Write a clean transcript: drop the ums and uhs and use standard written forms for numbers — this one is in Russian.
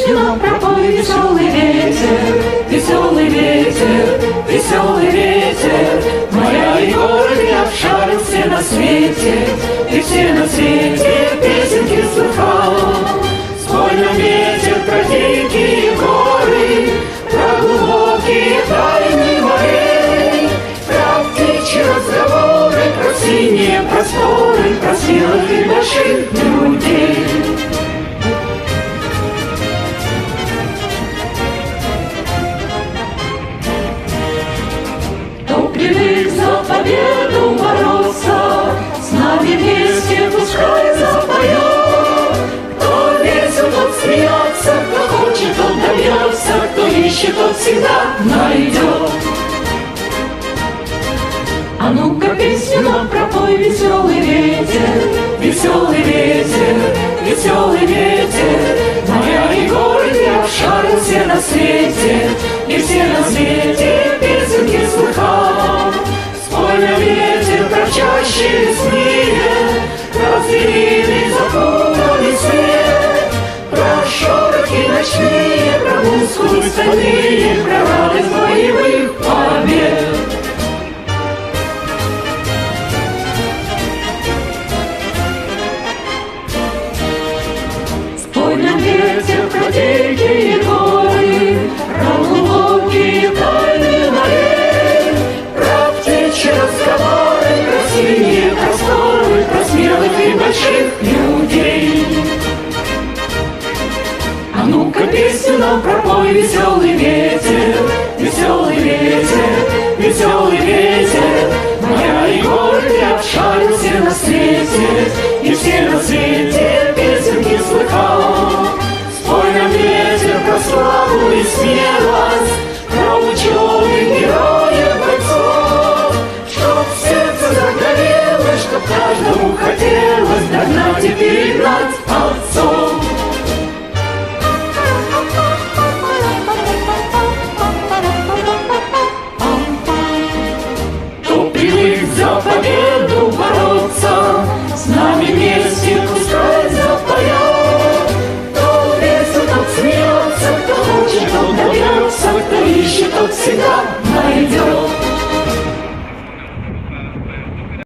песню нам пропой, веселый ветер, веселый ветер, веселый ветер. Моря и горы я обшарил все на свете, и все на свете песенки слыхал. Спой нам, ветер, про дикие горы, про глубокие тайны морей, про птичьи разговоры, про синие просторы, про смелых и больших людей. Кто привык за победу бороться, с нами вместе пускай запоет. Кто весел, тот смеется, кто хочет, тот добьется, кто ищет, тот всегда найдет. А ну-ка песню нам пропой, веселый ветер, веселый ветер, веселый ветер. Моря и горы я обшарил все на свете, и все на свете песенки слыхал. Спой нам, ветер, про чаще лесные, про звериный запутанный свет, про шорохи ночные, про мускулы стальные, про радость боевых побед. Спой нам, ветер, про дикие горы, про глубокие тайны морей, про птичьи разговоры, про синие просторы, про смелых и больших людей. А ну-ка песню нам пропой, веселый ветер, веселый ветер, веселый ветер. Моря и горы я обшарил все на свете, и все на свете песенки слыхал. Спой нам, ветер, про славу и смелость,